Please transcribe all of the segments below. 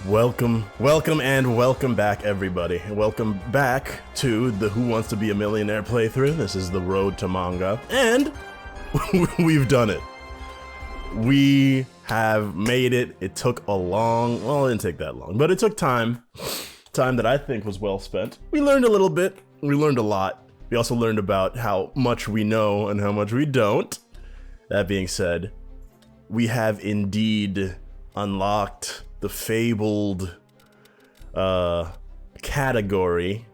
Welcome back, everybody. Welcome back to the Who Wants to Be a Millionaire playthrough. This is the road to manga, and we've done it. We have made it. It took a long, well, it didn't take that long, but it took time that I think was well spent. We learned a little bit. We learned a lot. We also learned about how much we know and how much we don't. That being said, we have indeed unlocked the fabled category,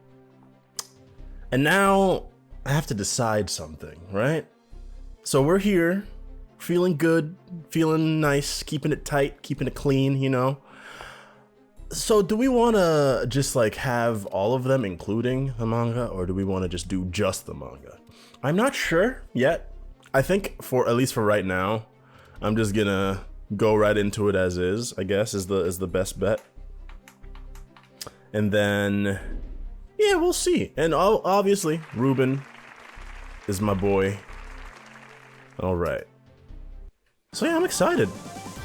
and now I have to decide something, right? So we're here, feeling good, feeling nice, keeping it tight, keeping it clean, you know. So do we want to just like have all of them including the manga, or do we want to just do just the manga? I'm not sure yet. I think for at least for right now, I'm just gonna go right into it as is, I guess, is the best bet. And then, yeah, we'll see. And obviously, Ruben is my boy. All right. So yeah, I'm excited.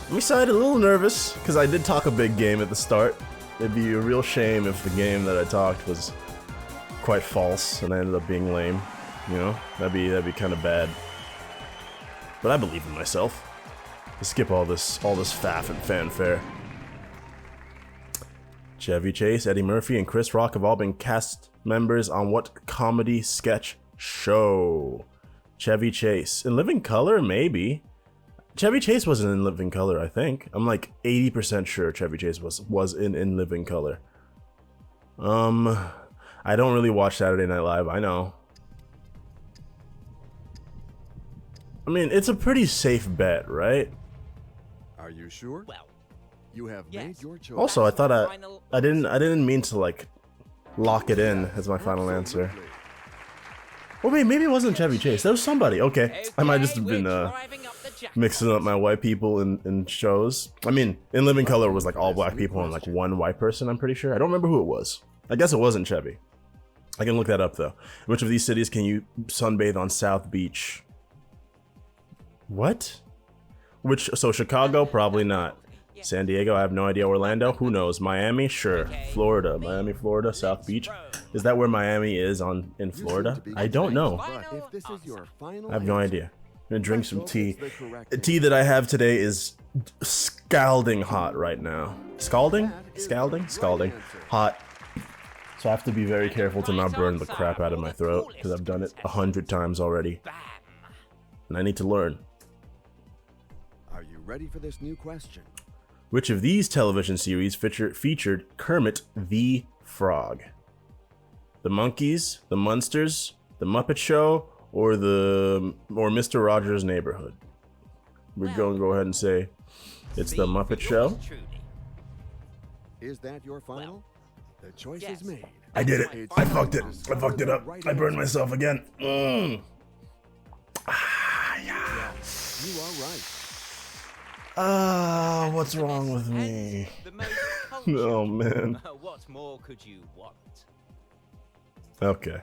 I'm excited, a little nervous, because I did talk a big game at the start. It'd be a real shame if the game that I talked was quite false and I ended up being lame. You know, that'd be kind of bad. But I believe in myself. Skip all this faff and fanfare. Chevy Chase, Eddie Murphy, and Chris Rock have all been cast members on what comedy sketch show? Chevy Chase. In Living Color, maybe. Chevy Chase wasn't in Living Color, I think. I'm like 80% sure Chevy Chase was in Living Color. I don't really watch Saturday Night Live, I know. I mean, it's a pretty safe bet, right? Are you sure? Well, you have made your choice. Also, I thought I didn't mean to like lock it in as my final answer. Well, wait, maybe it wasn't Chevy Chase. There was somebody. Okay, I might just have been mixing up my white people in shows. I mean, in Living Color it was like all black people and like one white person, I'm pretty sure. I don't remember who it was. I guess it wasn't Chevy. I can look that up though. Which of these cities can you sunbathe on South Beach? What? So Chicago, probably not. San Diego, I have no idea. Orlando, who knows? Miami, sure. Florida, Miami, Florida, South Beach. Is that where Miami is in Florida? I don't know. I have no idea. I'm gonna drink some tea. The tea that I have today is scalding hot right now. Scalding? Scalding. Hot. So I have to be very careful to not burn the crap out of my throat, because I've done it 100 times already. And I need to learn. Are you ready for this new question? Which of these television series featured Kermit the Frog? The Monkees, the Munsters, the Muppet Show, or Mr. Rogers' Neighborhood? We're going to go ahead and say it's the Muppet Show. Is that your final? The choice is made. I did it. I fucked it. I fucked it up. I burned myself again. Ah, yeah. You are right. What's wrong with me? Oh man. What more could you want? Okay.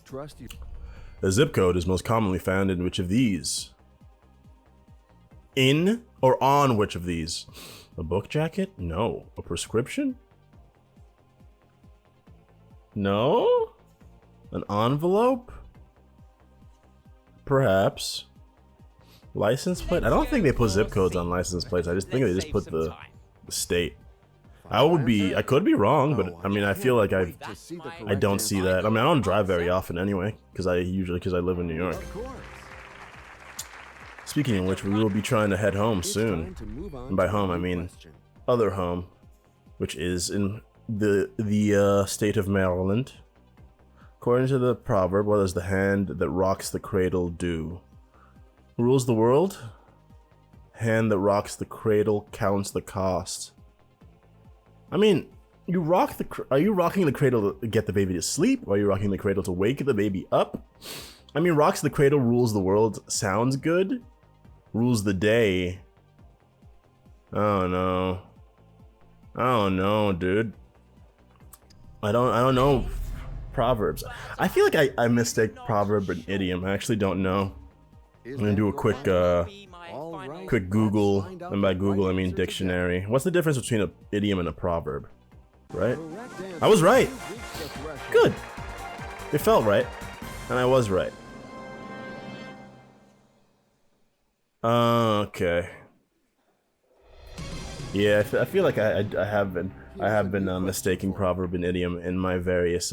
Trust you. The zip code is most commonly found in which of these? In or on which of these? A book jacket? No. A prescription? No? An envelope? Perhaps. License plate? I don't think they put zip codes on license plates. I just think they just put the state. I could be wrong, but I mean, I feel like I don't see that. I mean, I don't drive very often anyway, because I live in New York. Speaking of which, we will be trying to head home soon. And by home, I mean other home, which is in the state of Maryland. According to the proverb, what does the hand that rocks the cradle do? Who rules the world? Hand that rocks the cradle counts the cost. I mean, are you rocking the cradle to get the baby to sleep? Or are you rocking the cradle to wake the baby up? I mean, rocks the cradle, rules the world sounds good. Rules the day. Oh no. Oh no, dude. I don't know proverbs. I feel like I mistake proverb and idiom. I actually don't know. I'm gonna do a quick right. Quick Google, Let's find out and by the Google I right mean answer together. dictionary. What's the difference between an idiom and a proverb? Right? Correct answer. I was right. You've reached the threshold. Good. It felt right, and I was right. Okay. Yeah, I feel like I have been mistaking proverb and idiom in my various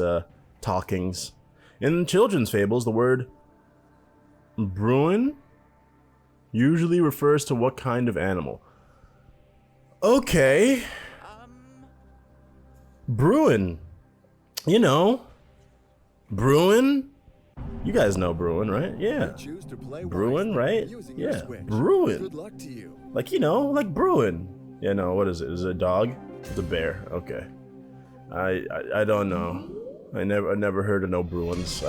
talkings. In children's fables, the word bruin usually refers to what kind of animal? Okay. Bruin. You know. Bruin? You guys know Bruin, right? Yeah. Choose to play Bruin, wisely right? using your Yeah. switch. Bruin. Good luck to you. Like, you know, like Bruin. Yeah, no, what is it? Is it a dog? It's a bear. Okay. I don't know. I never heard of no Bruins. We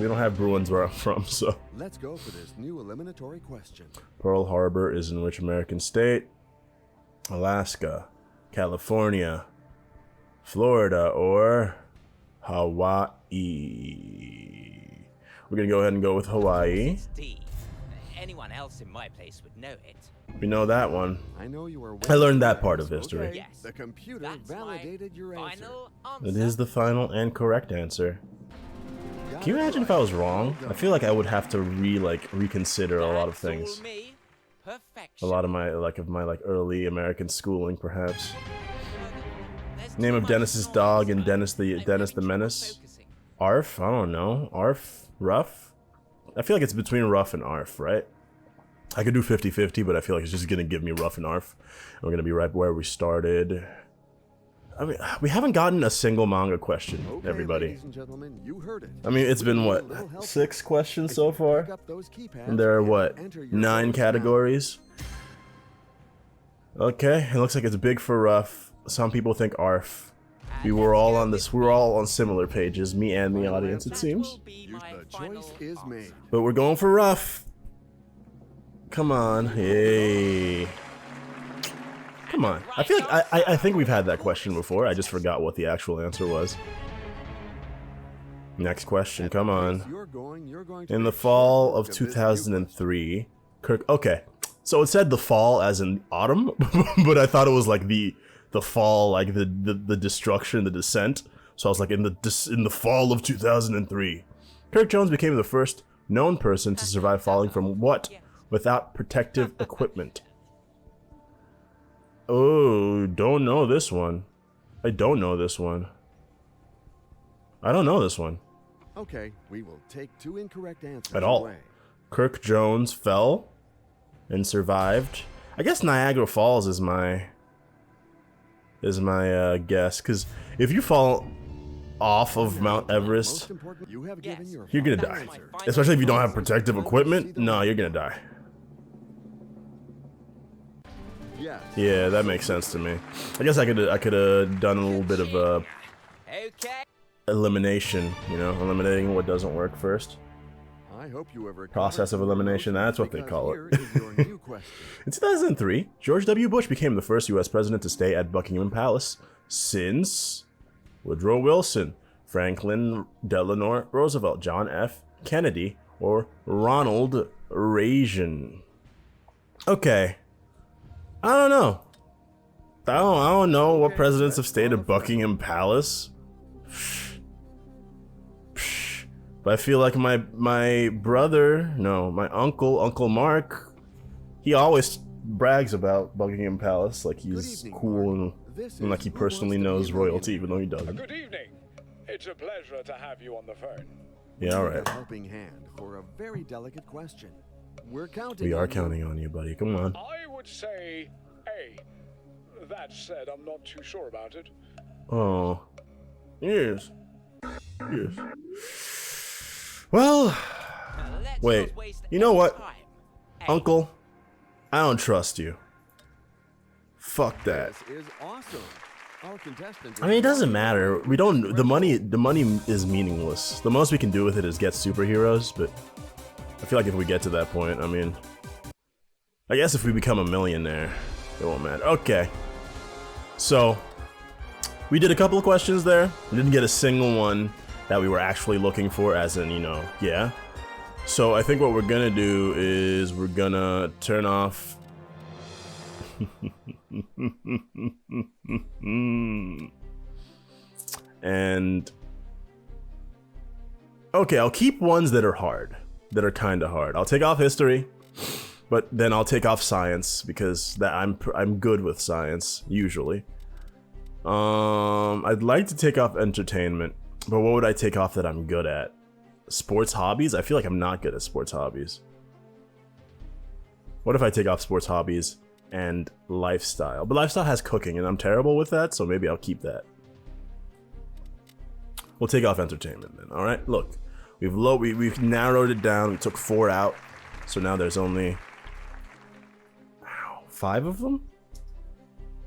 don't have Bruins where I'm from, so. Let's go for this new eliminatory question. Pearl Harbor is in which American state? Alaska, California, Florida, or Hawaii? We're gonna go ahead and go with Hawaii. It's D. Anyone else in my place would know it. We know that one. I know you are. I learned that part of history. Okay. Yes. The computer That's validated my your answer. final It answer. is the final and correct answer. Got Can you it imagine if right. I was wrong? Well I feel like I would have to reconsider a lot of That's all things. me. A Perfection. lot of my early American schooling, perhaps. There's Name too of much Dennis's noise, dog and but Dennis I'm the having trouble Menace. focusing. Arf? I don't know. Arf? Ruff? I feel like it's between Ruff and Arf, right? I could do 50-50, but I feel like it's just gonna give me Ruff and Arf. And we're gonna be right where we started. I mean, we haven't gotten a single manga question, Okay, everybody. ladies and gentlemen, you heard it. I mean, it's We been need a what, little help 6 here. questions If so you far? pick up those keypads And there are and what, enter your 9 votes now. categories? Okay, it looks like it's big for Ruff. Some people think Arf. We were all on similar pages, me and the audience, it That seems. will be The my choice final is answer. made. But we're going for Ruff. Come on, hey. Come on. I feel like I think we've had that question before. I just forgot what the actual answer was. Next question, come on. You're going In to the a fall short of look at this new 2003, Kirk. Okay, so it said the fall as in autumn, but I thought it was like the fall, like the destruction, the descent. So I was like in the fall of 2003, Kirk Jones became the first known person to survive falling from what without protective equipment. Oh, don't know this one. I don't know this one. I don't know this one. Okay, we will take 2 incorrect answers At all. away. Kirk Jones fell and survived. I guess Niagara Falls is my guess, because if you fall off of Mount Everest, Most important, you have given your you're gonna final die. answer. Especially if you don't have protective equipment. No, you're gonna die. Yes. Yeah, that makes sense to me. I guess I could have done a little bit of Okay. elimination, you know, eliminating what doesn't work first. I hope you ever Process of elimination, that's what they call it. Here is your new question. In 2003, George W. Bush became the first U.S. president to stay at Buckingham Palace since Woodrow Wilson, Franklin Delano Roosevelt, John F. Kennedy, or Ronald Reagan. Okay. I don't know. I don't know what presidents have stayed at Buckingham Palace. But I feel like my uncle Mark, he always brags about Buckingham Palace like he's evening, cool Mark. This and like is he Who personally Wants to Be a knows royalty, even Millionaire. though he doesn't. Good evening. It's a pleasure to have you on the phone. Yeah, all right. A helping hand for a very delicate question. We're counting. We are on you. counting on you, buddy. Come on. I would say A. That said, I'm not too sure about it. Oh. Yes. Yes. Well, Let's wait. not waste You know any what? time. Uncle, I don't trust you. Fuck that. This is awesome. Our contestant. I mean, it doesn't matter. We don't. The money is meaningless. The most we can do with it is get superheroes. But I feel like if we get to that point, I mean, I guess if we become a millionaire, it won't matter. Okay. So we did a couple of questions there. We didn't get a single one that we were actually looking for, as in, you know, yeah. So I think what we're gonna do is we're gonna turn off And okay, I'll keep ones that are hard, that are kind of hard. I'll take off history, but then I'll take off science because that I'm good with science usually. I'd like to take off entertainment, but what would I take off that I'm good at? Sports hobbies? I feel like I'm not good at sports hobbies. What if I take off sports hobbies and lifestyle? But lifestyle has cooking, and I'm terrible with that, so maybe I'll keep that. We'll take off entertainment then. All right. Look, we've narrowed it down. We took 4 out, so now there's only 5 of them.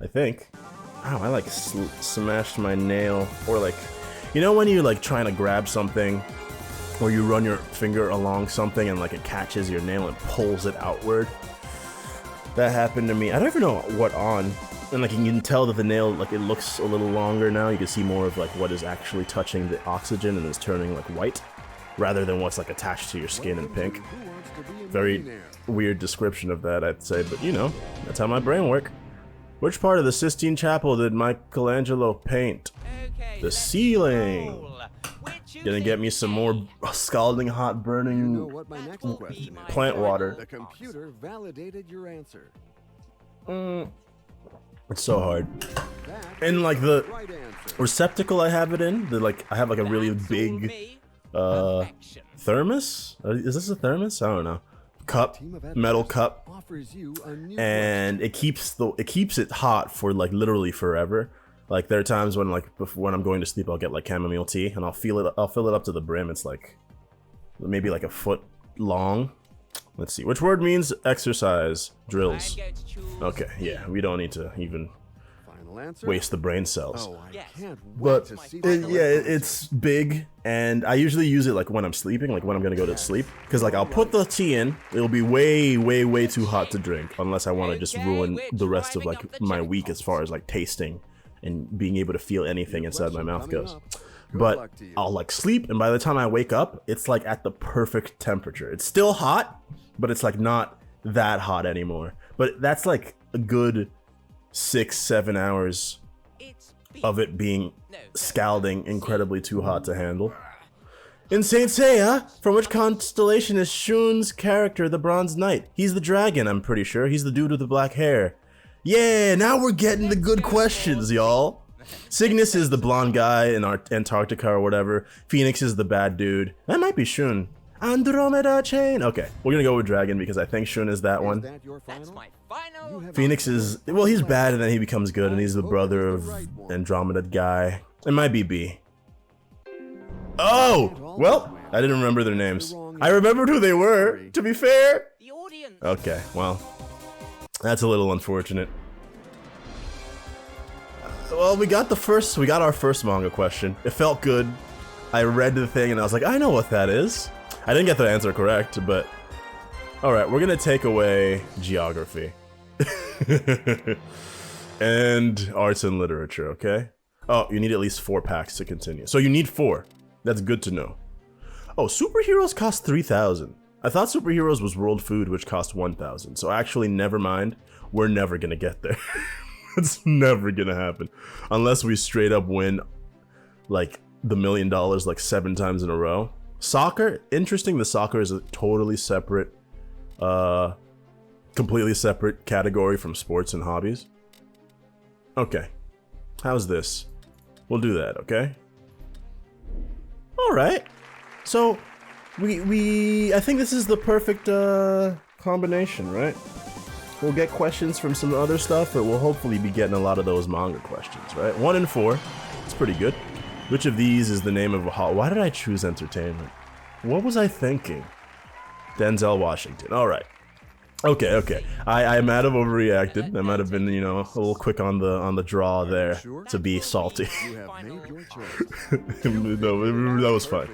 I think. Ow, I like smashed my nail, or like, you know when you like trying to grab something, or you run your finger along something and like it catches your nail and pulls it outward. That happened to me. I don't even know what on. And like you can tell that the nail, like it looks a little longer now. You can see more of like what is actually touching the oxygen and is turning like white, rather than what's like attached to your skin in pink. Very weird description of that, I'd say, but you know, that's how my brain works. Which part of the Sistine Chapel did Michelangelo paint? Okay, The ceiling. roll. Which you Gonna get me some more scalding hot burning You know what my next will question be my is. plant water. The computer validated your answer. It's so hard. That And like is the right answer. receptacle I have it in, I have like a really That's all big me. uh Perfection. thermos? Is this a thermos? I don't know. Cup, Team of Ed metal West cup, offers you a new and it keeps it hot for like literally forever. Like there are times when like when I'm going to sleep, I'll get like chamomile tea and I'll fill it up to the brim. It's like maybe like a foot long. Let's see. Which word means exercise? Drills. I'm going to choose Okay, yeah, we don't need to even final answer. waste the brain cells. Oh, I Yes. can't wait But to see it's big, and I usually use it like when I'm sleeping, like when I'm gonna go to sleep, because like I'll put the tea in, it'll be way too hot to drink, unless I want to just Okay, ruin we're the rest of driving like up the my week as checkpoints. far as like tasting and being able to feel anything inside my question mouth coming goes. up. Good But luck to you. I'll like sleep, and by the time I wake up, it's like at the perfect temperature. It's still hot, but it's like not that hot anymore. But that's like a good 6-7 hours It's of it being No, scalding incredibly too hot to handle. In Saint Seiya, from which constellation is Shun's character, the Bronze Knight? He's the dragon, I'm pretty sure. He's the dude with the black hair. Yeah, now we're getting the good questions, y'all. Cygnus is the blonde guy in Antarctica or whatever. Phoenix is the bad dude. That might be Shun. Andromeda chain. Okay, we're gonna go with dragon because I think Shun is that Is one. that your That's final? my final. You have Phoenix is, well, he's bad and then he becomes good, and he's the brother of Andromeda guy. It might be B. Oh! Well, I didn't remember their names. I remembered who they were, to be fair. The audience. Okay, well, that's a little unfortunate. Well, we got our first manga question. It felt good. I read the thing and I was like, I know what that is. I didn't get the answer correct, but alright, we're gonna take away geography. And arts and literature, okay? Oh, you need at least 4 packs to continue. So you need 4. That's good to know. Oh, superheroes cost 3,000. I thought superheroes was world food, which cost 1,000. So actually, never mind. We're never gonna get there. It's never gonna happen. Unless we straight up win, like, the $1 million like 7 times in a row. Soccer, interesting. The soccer is a totally separate, completely separate category from sports and hobbies. Okay, how's this? We'll do that, okay? All right. So, I think this is the perfect combination, right? We'll get questions from some other stuff, or we'll hopefully be getting a lot of those manga questions, right? 1 in 4. It's pretty good. Which of these is the name of a why did I choose entertainment? What was I thinking? Denzel Washington. All right. Okay. I might have overreacted. I might have been, you know, a little quick on the draw there to be salty. You have made your choice. No, that was fine.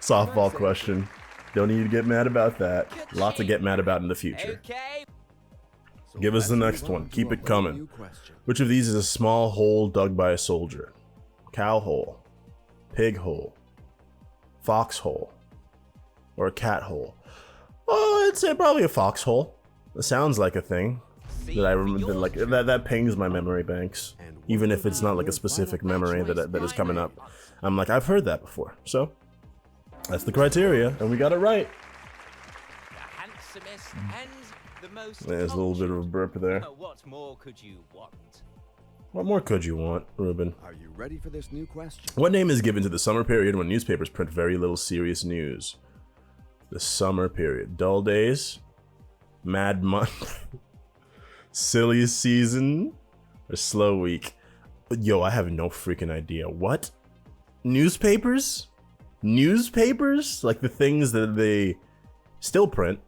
Softball question. Don't need to get mad about that. Lot to get mad about in the future. Okay. So Give us let's the move next on one. to Keep a it whole coming. new question. Which of these is a small hole dug by a soldier? Cow hole, pig hole, fox hole, or a cat hole? Oh, I'd say probably a fox hole. It sounds like a thing. that I remember, like that pings my memory banks, even if it's not like a specific memory that is coming up. I'm like, I've heard that before, so that's the criteria, and we got it right. The handsomest and the most There's a little bit of a burp there. What more could you want? What more could you want, Ruben? Are you ready for this new question? What name is given to the summer period when newspapers print very little serious news? The summer period. Dull days? Mad month? Silly season? Or slow week? Yo, I have no freaking idea. What? Newspapers? Newspapers? Like the things that they still print.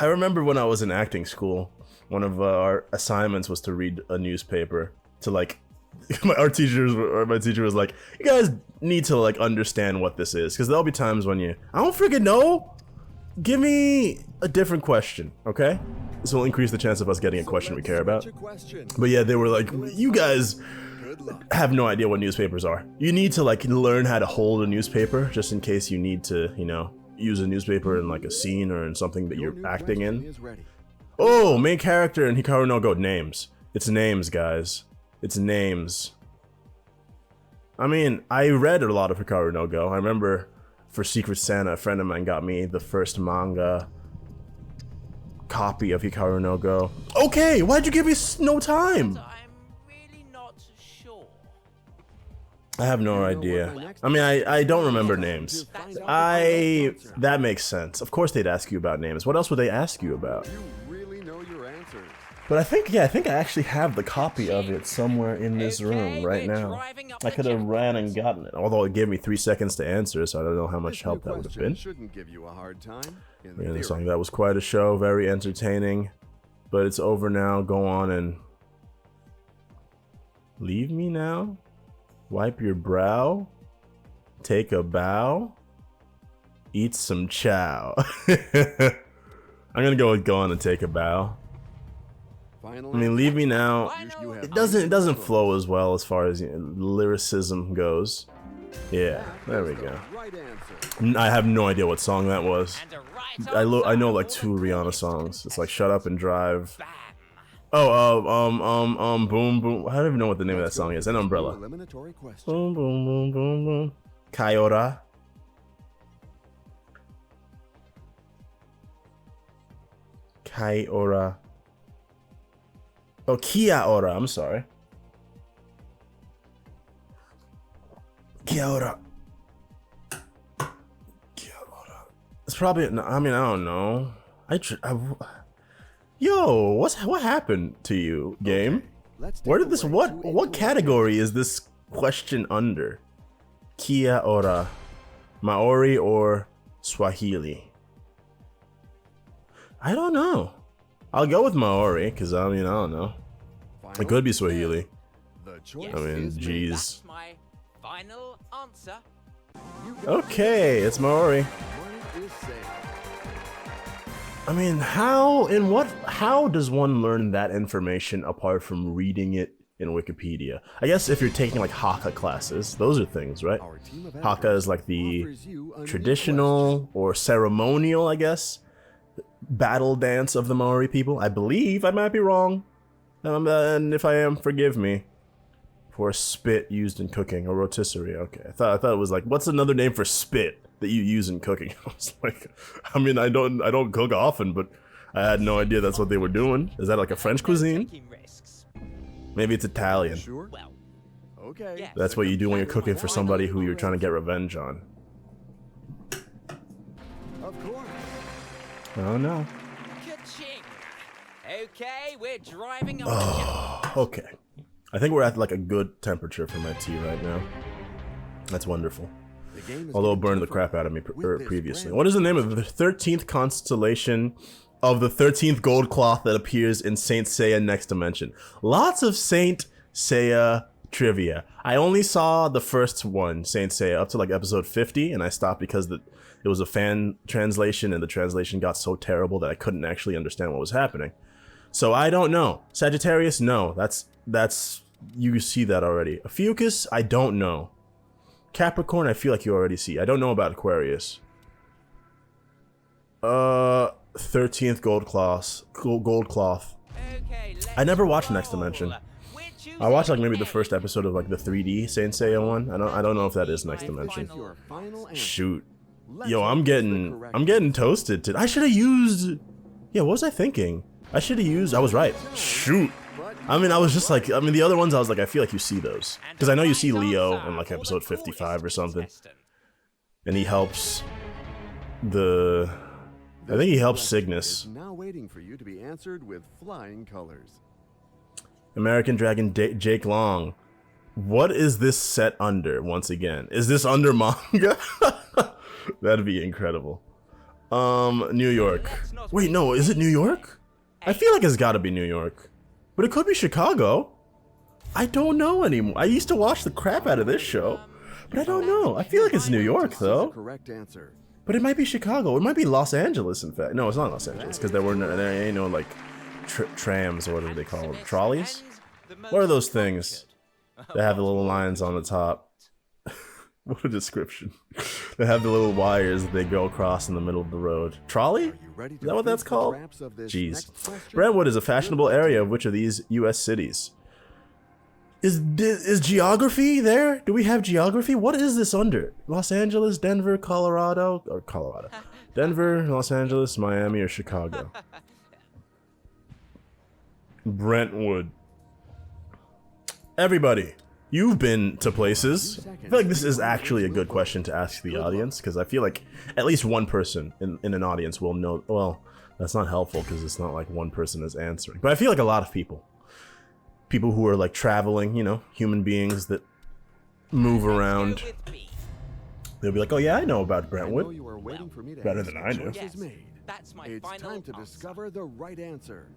I remember when I was in acting school, one of our assignments was to read a newspaper to like my teacher was like, you guys need to like understand what this is, because there'll be times when I don't freaking know. Give me a different question, okay? This will increase the chance of us getting a question we care about. But yeah, they were like, you guys have no idea what newspapers are. You need to like learn how to hold a newspaper just in case you need to, you know, use a newspaper in like a scene or in something that you're acting in. Oh, main character in Hikaru no Go, names. It's names, guys. It's names. I mean, I read a lot of Hikaru no Go. I remember for Secret Santa, a friend of mine got me the first manga copy of Hikaru no Go. Okay, why'd you give me no time? I'm really not sure. I have no idea. I mean, I don't remember names. That makes sense. Of course they'd ask you about names. What else would they ask you about? But I think I actually have the copy of it somewhere in this room right now. I could have ran and gotten it, although it gave me 3 seconds to answer, so I don't know how much help that would have been. Yeah, the song, that was quite a show, very entertaining, but it's over now. Go on and leave me now. Wipe your brow. Take a bow. Eat some chow. I'm gonna go on and take a bow. I mean, leave me now. It doesn't flow as well as far as lyricism goes. Yeah, there we go. I have no idea what song that was. I know like 2 Rihanna songs. It's like Shut Up and Drive. Oh, Boom Boom. I don't even know what the name of that song is. And Umbrella. Boom Boom Boom Boom Boom. Kaiora. Kaiora. Oh, Kia-ora, I'm sorry. Kia-ora. Kia-ora. It's probably, I mean, I don't know. Yo, what happened to you, game? Where did this, what category is this question under? Kia-ora. Maori or Swahili? I don't know. I'll go with Maori, because I mean, I don't know. It could be Swahili. I mean, jeez. That's my final answer. Okay, it's Maori. I mean, how does one learn that information apart from reading it in Wikipedia? I guess if you're taking like Haka classes, those are things, right? Haka is like the traditional or ceremonial, I guess, battle dance of the Maori people. I believe. I might be wrong. And if I am, forgive me. For spit used in cooking, or rotisserie. Okay, I thought it was like, what's another name for spit that you use in cooking? I was like, I mean, I don't cook often, but I had no idea that's what they were doing. Is that like a French cuisine? Maybe it's Italian. Well, okay. That's what you do when you're cooking for somebody who you're trying to get revenge on. Of course. Oh no. Ka-ching. Okay, we're driving up. Okay. I think we're at like a good temperature for my tea right now. That's wonderful. Although it burned the crap out of me previously. What is the name of the 13th constellation of the 13th gold cloth that appears in Saint Seiya Next Dimension? Lots of Saint Seiya trivia. I only saw the first one, Saint Seiya, up to like episode 50, and I stopped because it was a fan translation, and the translation got so terrible that I couldn't actually understand what was happening. So I don't know. Sagittarius, no. That's you see that already. Ophiuchus, I don't know. Capricorn, I feel like you already see. I don't know about Aquarius. 13th gold cloth. Okay, I never watched Next Dimension. I watched like maybe the first episode of like the 3D Saint Seiya one. I don't know if that is Next Dimension. Your final answer. Shoot. Let's Yo, hope I'm it's the correct getting toasted. I should have used. Yeah, what was I thinking? I should have used. I was right. Shoot. I mean, I was just like, the other ones I was like, I feel like you see those. Because I know you see Leo in like episode 55 or something. And he helps I think he helps Cygnus. Is now waiting for you to be answered with flying colors. American Dragon Jake Long. What is this set under, once again? Is this under manga? That'd be incredible. New York. Wait, no, is it New York? I feel like it's gotta be New York. But it could be Chicago. I don't know anymore. I used to watch the crap out of this show. But I don't know. I feel like it's New York, though. Correct answer. But it might be Chicago. It might be Los Angeles, in fact. No, it's not Los Angeles, because there ain't no, like, trams, or whatever they call them. Trolleys? What are those things that have the little lines on the top? What a description. They have the little wires that they go across in the middle of the road. Trolley? Is that what that's called? Jeez. Brentwood is a fashionable area of which of these U.S. cities? Is geography there? Do we have geography? What is this under? Los Angeles, Denver, Colorado? Or Colorado. Denver, Los Angeles, Miami, or Chicago? Brentwood. Everybody, you've been to places. I feel like this is actually a good question to ask the audience, because I feel like at least one person in an audience will know. Well, that's not helpful because it's not like one person is answering. But I feel like a lot of people who are like traveling, you know, human beings that move around, they'll be like, oh yeah, I know about Brentwood. Better than I do. That's my It's final time to answer. discover the right answer.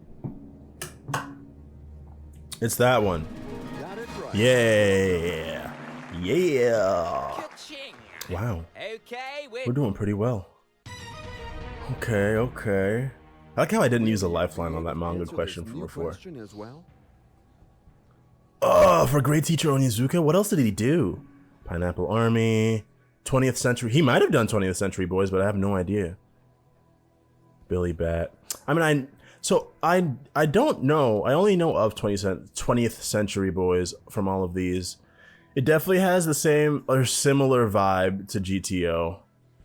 It's that one. Got it right. Yeah. Yeah. Ka-ching. Wow. Okay, We're doing pretty well. Okay. I like how I didn't use a lifeline on that manga Answer question this from new before. question as well. Oh, for great teacher Onizuka, what else did he do? Pineapple Army, 20th Century. He might have done 20th Century Boys, but I have no idea. Billy Bat. I mean, I don't know. I only know of 20th Century Boys from all of these. It definitely has the same or similar vibe to GTO.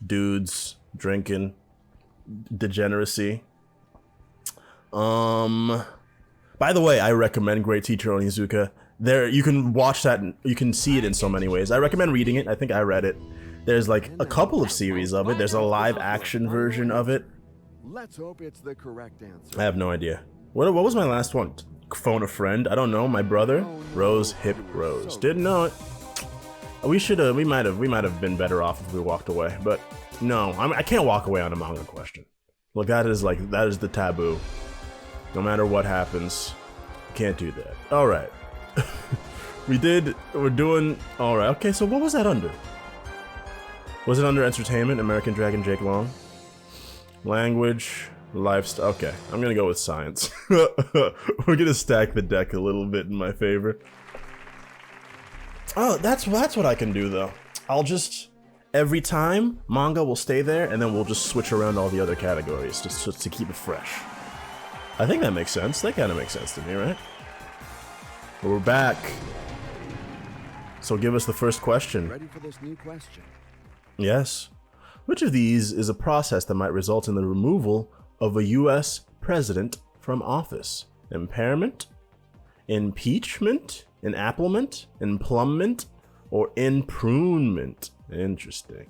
Dudes, drinking, degeneracy. By the way, I recommend Great Teacher Onizuka. There, you can watch that, you can see it in so many ways. I recommend reading it. I think I read it. There's like a couple of series of it. There's a live action version of it. Let's hope it's the correct answer. I have no idea. What was my last one? Phone a friend? I don't know. My brother? Rose Hip Rose. Didn't know it. We might have been better off if we walked away. But no, I can't walk away on a manga question. Look, that is the taboo. No matter what happens, you can't do that. All right. We're doing all right. Okay, so what was that under? Was it under entertainment? American Dragon Jake Long? Language, lifestyle. Okay, I'm gonna go with science. We're gonna stack the deck a little bit in my favor. Oh, that's what I can do though. I'll just every time manga will stay there, and then we'll just switch around all the other categories just to keep it fresh. I think that makes sense. That kind of makes sense to me, right? But we're back. So give us the first question. Ready for this new question? Yes. Which of these is a process that might result in the removal of a U.S. president from office? Impairment? Impeachment? Enapplement? Implumbment? Or imprunement? Interesting.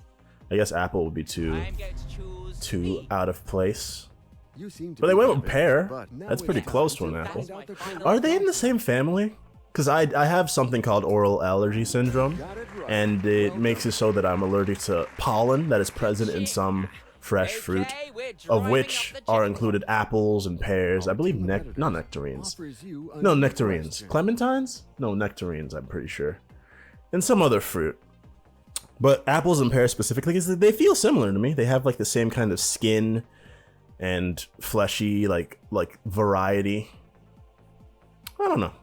I guess apple would be too I'm going to choose B. out of place. You seem to But they be went with convinced, pear. but now That's it's pretty time close to to an apple. find out the correct Are they in the same family? Because I have something called oral allergy syndrome, Got it right. and it makes it so that I'm allergic to pollen that is present in some fresh fruit, Okay, we're of driving which up the are checkpoint. included apples and pears. I believe not nectarines. No, nectarines. Clementines? No, nectarines, I'm pretty sure. And some other fruit. But apples and pears specifically, because they feel similar to me. They have like the same kind of skin and fleshy, like variety. I don't know.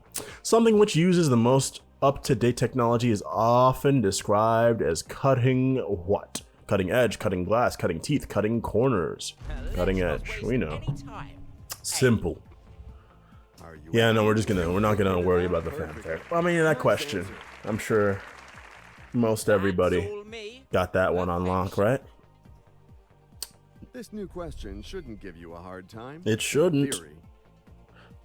Something which uses the most up-to-date technology is often described as cutting what? Cutting edge, cutting glass, cutting teeth, cutting corners. Cutting Let's edge, not we waste know. any time. Simple. Are you Yeah, no, ready? we're not gonna worry about the fanfare. I mean, that question, I'm sure most everybody That's all me. got that one on lock, right? This new question shouldn't give you a hard time. It shouldn't. Theory.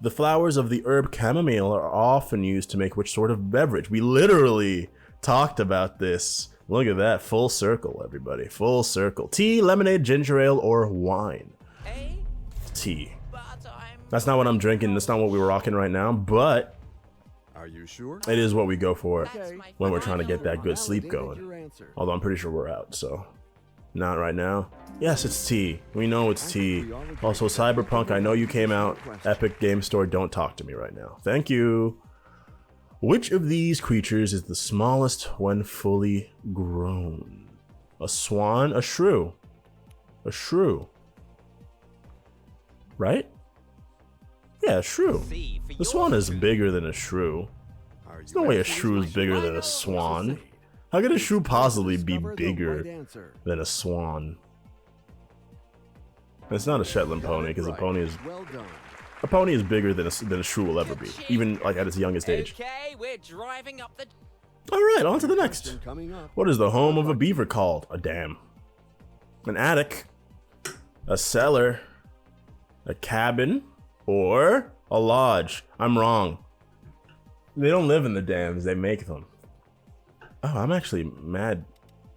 The flowers of the herb chamomile are often used to make which sort of beverage? We literally talked about this. Look at that, full circle, everybody, full circle. Tea, lemonade, ginger ale, or wine? Eh? Tea. But I'm That's not what I'm drinking. That's not what we're rocking right now, but Are you sure? it is what we go for That's my when we're trying to get final that good sleep Validated going. your answer. Although I'm pretty sure we're out, so not right now. Yes, it's tea. We know it's tea. Also, Cyberpunk, I know you came out. Epic Game Store, don't talk to me right now. Thank you. Which of these creatures is the smallest when fully grown? A swan? A shrew? A shrew. Right? Yeah, a shrew. C for The your swan is food. bigger than a shrew. Are There's you no way a ready? shrew is bigger than a swan. How could a shrew possibly be bigger than a swan? It's not a Shetland pony, because Well done. a pony is bigger than a shrew will ever be, even like at its youngest age. Okay, we're driving up the. All right, on to the next. Question coming up. What is the home of a beaver called? A dam, an attic, a cellar, a cabin, or a lodge? I'm wrong. They don't live in the dams; they make them. Oh, I'm actually mad.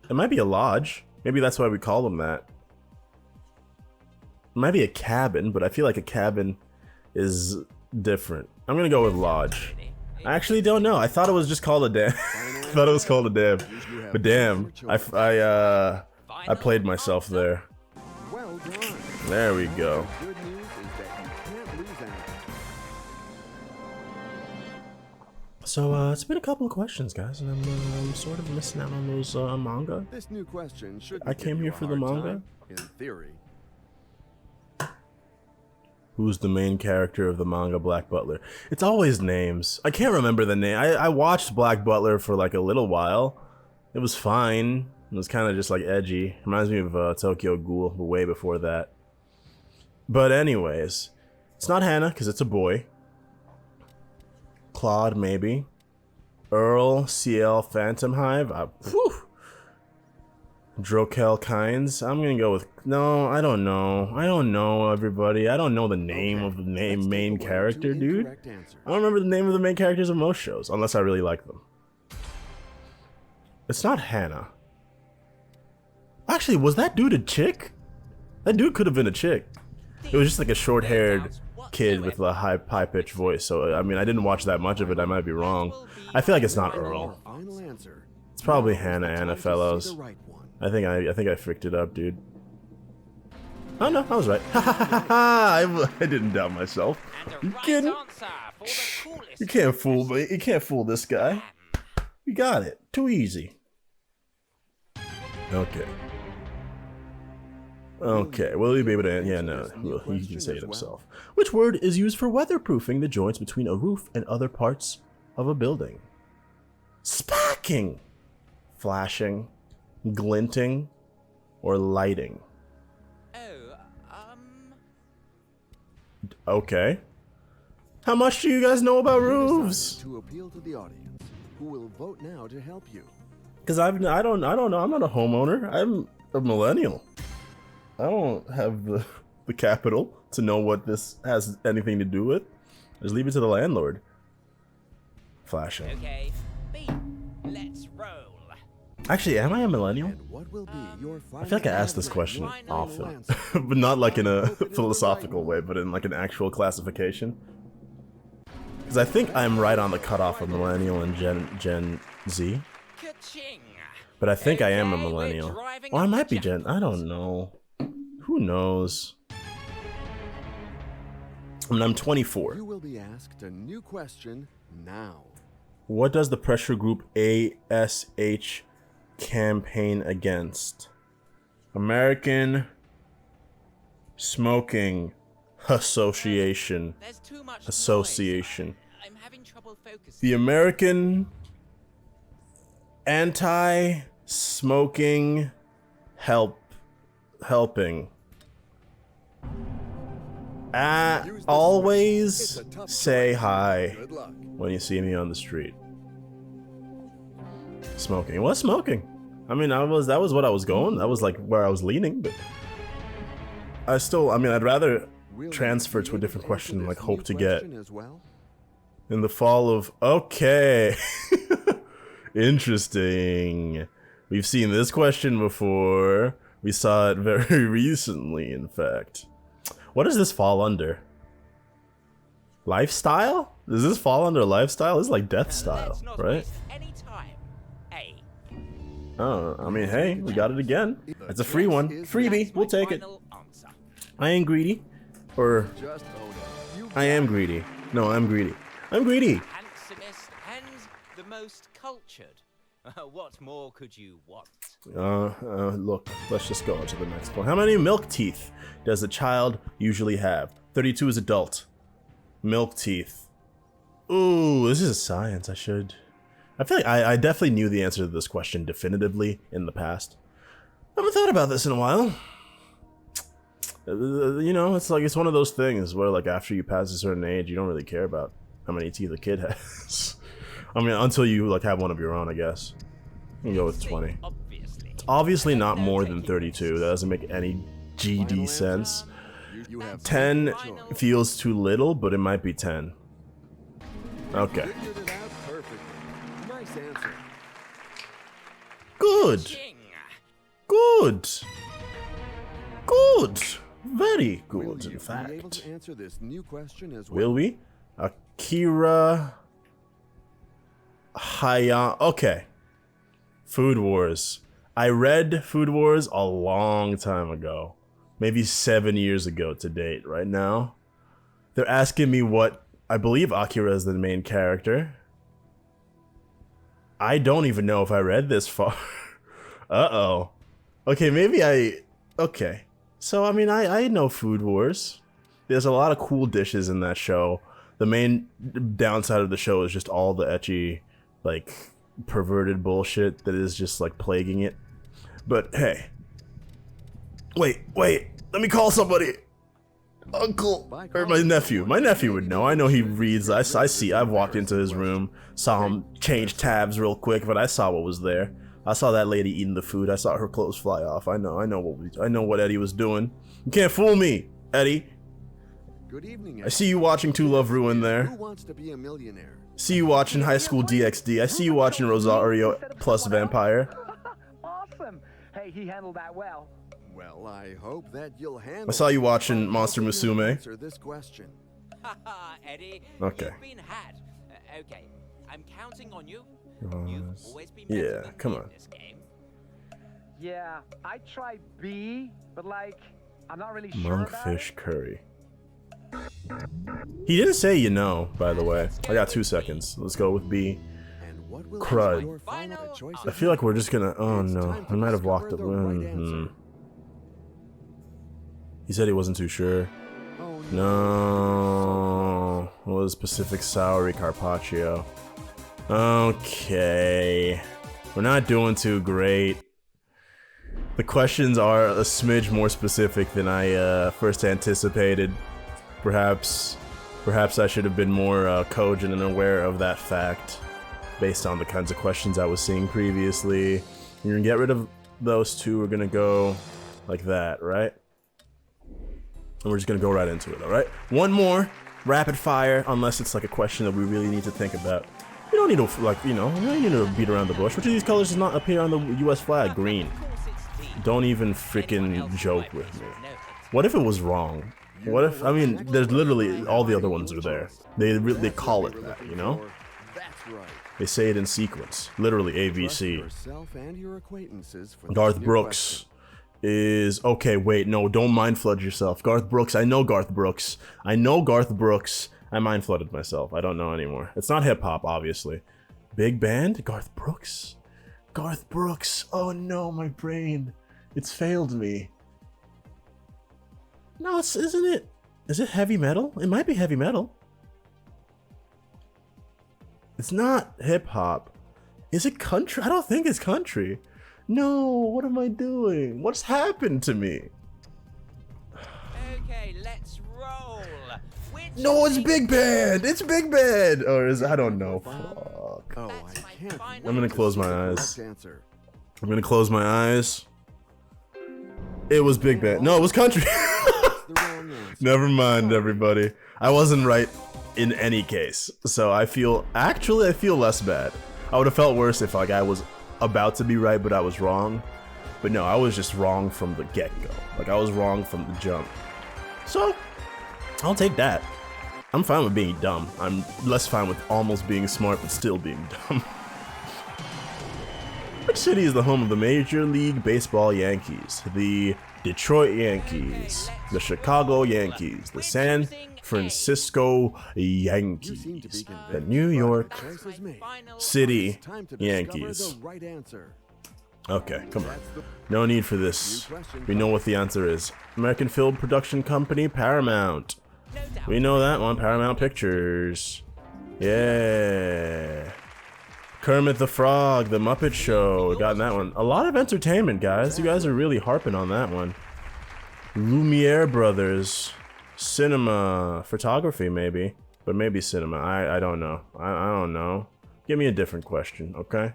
It might be a lodge. Maybe that's why we call them that. It might be a cabin, but I feel like a cabin is different. I'm gonna go with lodge. I actually don't know. I thought it was just called a dam. I thought it was called a dam. But damn, I played myself there. Well done. There we go. Good news is that you can't lose anything. So it's been a couple of questions, guys, and I'm sort of missing out on those manga. This new question should. I came here for the manga. In theory. Who's the main character of the manga Black Butler? It's always names. I can't remember the name. I watched Black Butler for like a little while. It was fine. It was kind of just like edgy. Reminds me of Tokyo Ghoul, but way before that. But anyways, it's not Hannah because it's a boy. Claude maybe. Earl, CL, Phantom Hive. Whew. Drokel Kynes. I'm gonna go with no. I don't know. I don't know, everybody. I don't know the name of the main character, dude. I don't remember the name of the main characters of most shows, unless I really like them. It's not Hannah. Actually, was that dude a chick? That dude could have been a chick. It was just like a short-haired kid with a high-pitched voice. So I mean, I didn't watch that much of it. I might be wrong. I feel like it's not Earl. Final answer. It's probably Hannah, fellows. The right one. I think I fricked it up, dude. Oh no, I was right. I didn't doubt myself. And You the right kidding? answer for the coolest. You can't fool me. You can't fool this guy. You got it. Too easy. Okay. Okay, will he be able to? Yeah, no. Well, he can say it himself. Which word is used for weatherproofing the joints between a roof and other parts of a building? Sparking, flashing, glinting, or lighting? Oh, Okay. How much do you guys know about roofs? To appeal to the audience, who will vote now to help you. Because I don't know. I'm not a homeowner. I'm a millennial. I don't have the capital to know what this has anything to do with. Just leave it to the landlord. Flashing. okay. B. Let's roll. Actually, am I a millennial? And what will be your final I feel like I ask this answer? question Final often, answer. but not like in a Hope it is the philosophical right way, one. but in like an actual classification. Because I think I'm right on the cutoff of millennial and Gen Z. Ka-ching. But I think I am a Okay, we're millennial. driving Or I up might the be Gen. I don't know. Who knows? I mean, I'm 24. You will be asked a new question now. What does the pressure group ASH campaign against? American Smoking Association. There's too much Association. noise. I'm having trouble focusing. The American Anti-Smoking helping. Always say hi Good luck. when you see me on the street. Smoking. What smoking? I mean, that was what I was going. That was like where I was leaning, but I mean, I'd rather transfer to a different question, like hope to get As well? in the fall of. Okay. Interesting. We've seen this question before. We saw it very recently, in fact. What does this fall under? Lifestyle? Does this fall under lifestyle? This is like death style, Let's not right? waste any time. A. Oh, I mean, hey, we got it again. It's a free one. Freebie, we'll take it. Final answer. I ain't greedy. Or, Just own it. You I am greedy. No, I'm greedy. I'm greedy. Handsomest and the most cultured. What more could you want? Look, let's just go on to the next one. How many milk teeth does a child usually have? 32 is adult. Milk teeth. Ooh, this is science. I feel like I definitely knew the answer to this question definitively in the past. I haven't thought about this in a while. You know, it's like, it's one of those things where like after you pass a certain age, you don't really care about how many teeth a kid has. I mean, until you like have one of your own, I guess. You can go with 20. Obviously. It's obviously not more than 32. That doesn't make any GD sense. You have 10 feels too little, but it might be 10. Okay. figured it out perfectly. Nice answer. Good. Ching. Good. Good. Very Will good, you in be able fact. to answer this new question as well? Will we? Akira Haya. Okay. Food Wars. I read Food Wars a long time ago. Maybe 7 years ago to date. Right now, they're asking me what. I believe Akira is the main character. I don't even know if I read this far. Uh-oh. Okay, maybe I... Okay. So, I mean, I know Food Wars. There's a lot of cool dishes in that show. The main downside of the show is just all the ecchi, like, perverted bullshit that is just, like, plaguing it. But, hey. Wait. Let me call somebody. Uncle. Or my nephew. My nephew would know. I know he reads. I see. I've walked into his room. Saw him change tabs real quick, but I saw what was there. I saw that lady eating the food. I saw her clothes fly off. I know what Eddie was doing. You can't fool me, Eddie. Good evening. I see you watching Two Love Ruin there. Who wants to be a millionaire? See you watching High School DxD. I see you watching Rosario plus Vampire. Awesome. Hey, he handled that well. Well, I hope that you'll handle. I saw you watching it. Monster Helping you Musume. Answer this question. Haha, Eddie. Okay. You've been had. Okay. I'm counting on you. Yes. You've always been better Yeah, than come me on. in this game. Yeah, I tried B, but like, I'm not really sure about Monkfish it. curry. He didn't say you know, by the way. I got 2 seconds. Let's go with B. And what will Crud. your final choice I feel like we're just gonna. Oh It's no, time to I might have walked discover the the right room. answer. He said he wasn't too sure. Oh, No. What was Pacific Sour Carpaccio? Okay. We're not doing too great. The questions are a smidge more specific than I first anticipated. Perhaps I should have been more cogent and aware of that fact based on the kinds of questions I was seeing previously. You're gonna get rid of those two. We're gonna go like that, right? And we're just gonna go right into it, alright? One more, rapid fire, unless it's like a question that we really need to think about. You don't need to, like, you know, you don't need to beat around the bush. Which of these colors does not appear on the US flag? Green. Of course it's D. Don't even Anyone freaking else in joke my with place me. would know it. What if it was wrong? What if, I mean, there's literally, all the other ones are there. They call it that, you know? That's right. They say it in sequence. Literally Trust ABC. yourself and your acquaintances for this Garth new Brooks question. is okay. Wait, no, don't mind flood yourself. Garth Brooks. I know Garth Brooks. I know Garth Brooks. I mind flooded myself. I don't know anymore. It's not hip hop, obviously. Big band. Garth Brooks. Garth Brooks. Oh no, my brain. It's failed me. No, isn't it? Is it heavy metal? It might be heavy metal. It's not hip hop. Is it country? I don't think it's country. No, what am I doing? What's happened to me? Okay, let's roll. Which No, it's thing- Big Bad. It's Big Bad. Or is I don't know. Fuck. Oh, That's I my can't. final wait I'm gonna to close see my the correct eyes. answer. I'm gonna close my eyes. It was Big Bad. No, it was Country. The wrong answer. Never mind, everybody. I wasn't right in any case. So I feel less bad. I would have felt worse if like I was about to be right, but I was wrong. But no, I was just wrong from the get-go. Like I was wrong from the jump. So I'll take that. I'm fine with being dumb. I'm less fine with almost being smart, but still being dumb. Which city is the home of the Major League Baseball Yankees? The Detroit Yankees, the Chicago Yankees, the San Francisco You seem to Yankees, be the convinced, New but York the choice is made. City It's time to discover Yankees. the right answer. Okay, come on. That's the No need for this. We know what the answer is. American Film Production Company, Paramount. No doubt. We know that one, Paramount Pictures. Yeah. Kermit the Frog, The Muppet Show. Got that one. A lot of entertainment, guys. You guys are really harping on that one. Lumiere Brothers. Cinema. Photography, maybe. But maybe cinema. I don't know. I don't know. Give me a different question, okay?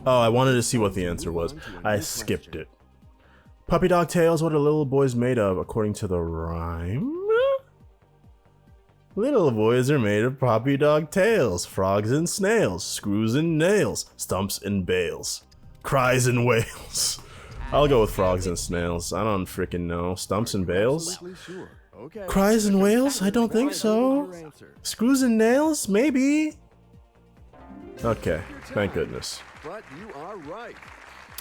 Oh, I wanted to see what the answer was. I skipped it. Puppy dog tails, what are little boys made of, according to the rhyme? Little boys are made of puppy dog tails, frogs and snails, screws and nails, stumps and bales, cries and wails. I'll go with frogs and snails. I don't freaking know. Stumps and bales? absolutely sure. Okay. Cries and wails? I don't think so. Your answer. Screws and nails? Maybe. Okay, thank goodness. But you are right.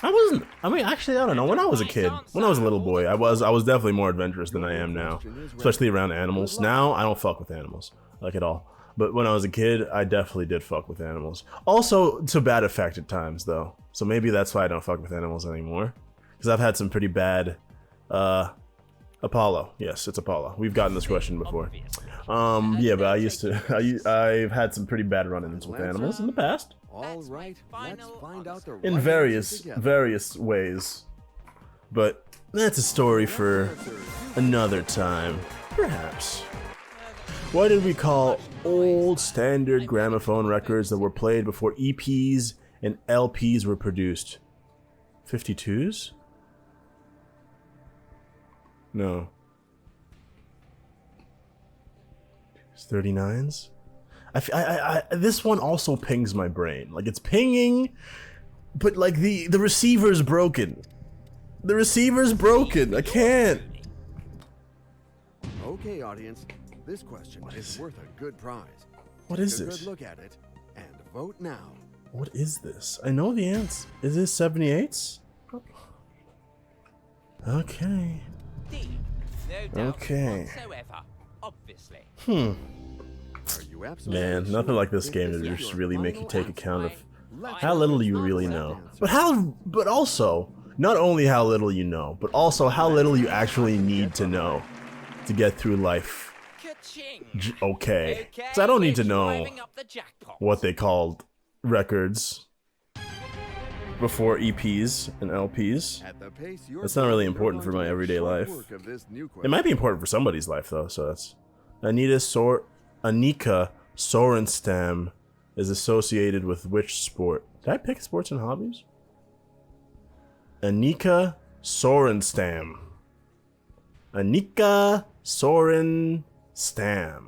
Actually, I don't know. When I was a kid, when I was a little boy, I was definitely more adventurous than I am now. Especially around animals. Now, I don't fuck with animals. Like, at all. But when I was a kid, I definitely did fuck with animals. Also, to bad effect at times, though. So maybe that's why I don't fuck with animals anymore. Because I've had some pretty bad, Apollo. Yes, it's Apollo. We've gotten this question before. Yeah, but I've had some pretty bad run-ins with animals in the past. All right. Let's find out the right In answer various together. ways. But that's a story for another time, perhaps. What did we call old standard gramophone records that were played before EPs and LPs were produced? 52s? No. 39s? This one also pings my brain. Like, it's pinging, but like the receiver's broken. The receiver's broken. I can't. Okay, audience. This question is worth a good prize. What is Take a this? good look at it and vote now. What is this? I know the answer. Is this 78s? Okay. D. No doubt Okay. whatsoever. Obviously. Are you absolutely Man, sure? nothing like this Is game this to just your really make you final take answer? account of Let's how go little with you the really correct know. answer. But also, not only how little you know, but also how little you actually need to know to get through life. Ka-ching. Okay. So I don't need to we're know driving up the jackpot. what they called records before EPs and LPs. At the pace you're That's not really going, important you're for my going to make everyday short life. work of this new It might be important for somebody's life though, so that's Anika Sorenstam is associated with which sport? Did I pick sports and hobbies? Anika Sorenstam. Anika Sorenstam.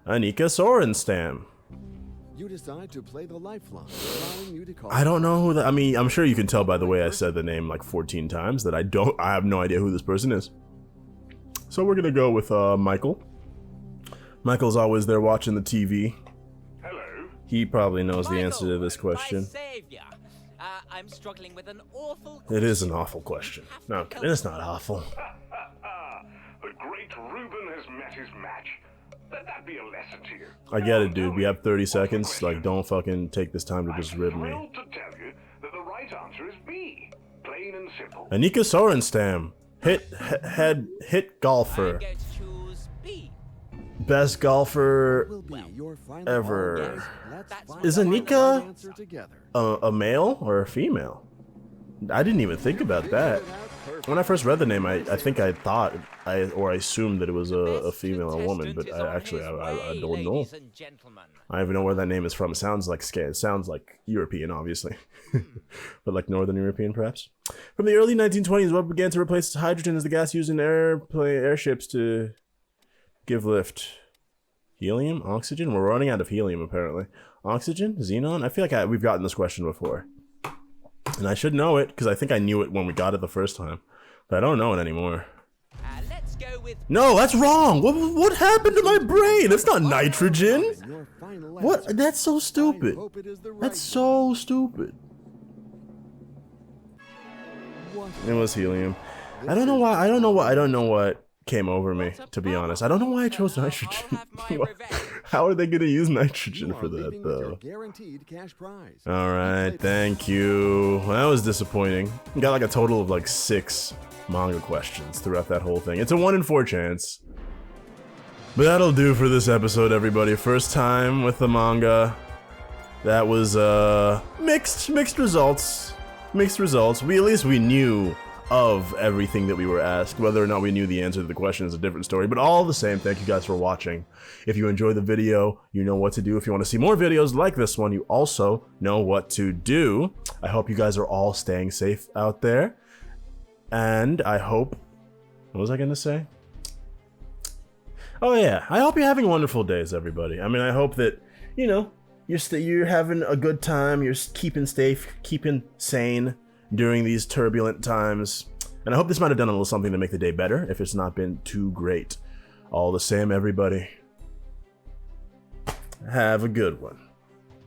Anika Sorenstam. You decide to play the lifeline, allowing you to call. I don't know who that. I mean, I'm sure you can tell by the way I said the name like 14 times that I have no idea who this person is. So we're gonna go with Michael. Michael's always there watching the TV. Hello. He probably knows the answer to Michael, this question. My savior. I'm struggling with an awful It is an question. awful question. You have No, to help it's me. not awful. The great Reuben has met his match. Let that be a lesson to you. I get it, dude. We have 30 seconds. Like, don't fucking take this time to just rib me. I'm thrilled to tell you that the right answer is B. Plain and simple. Anika Sorenstam. Hit I'm golfer. going to choose B. Best golfer Will be your final ever. answer. Let's That's find Is out the Anika right answer together. a male or a female? I didn't even think about that. When I first read the name, I think I thought I assumed that it was a female or woman, but I actually I don't know. I don't even know where that name is from. It sounds like European, obviously, but like Northern European, perhaps. From the early 1920s, what began to replace hydrogen as the gas used in airships to give lift? Helium, oxygen. We're running out of helium apparently. Oxygen, xenon. I feel like we've gotten this question before, and I should know it because I think I knew it when we got it the first time, but I don't know it anymore. Let's go with No, that's wrong. What happened to my brain? That's not nitrogen. Your final What? answer. That's so stupid. I hope it is the right That's so stupid. one. It was helium. I don't know why. I don't know what came over me, to be honest. I don't know why I chose nitrogen. I'll have my revenge. How are they going to use You nitrogen are for that, leaving with your though? guaranteed cash prize. All right, thank you. Well, that was disappointing. We got like a total of like 6 manga questions throughout that whole thing. It's a 1 in 4 chance. But that'll do for this episode, everybody. First time with the manga. That was mixed results. Mixed results. At least we knew of everything that we were asked. Whether or not we knew the answer to the question is a different story. But all the same, thank you guys for watching. If you enjoyed the video, you know what to do. If you want to see more videos like this one, you also know what to do. I hope you guys are all staying safe out there. And I hope... What was I going to say? Oh yeah, I hope you're having wonderful days, everybody. I mean, I hope that, you know, you're having a good time, you're keeping safe, keeping sane during these turbulent times. And I hope this might have done a little something to make the day better, if it's not been too great. All the same, everybody, have a good one.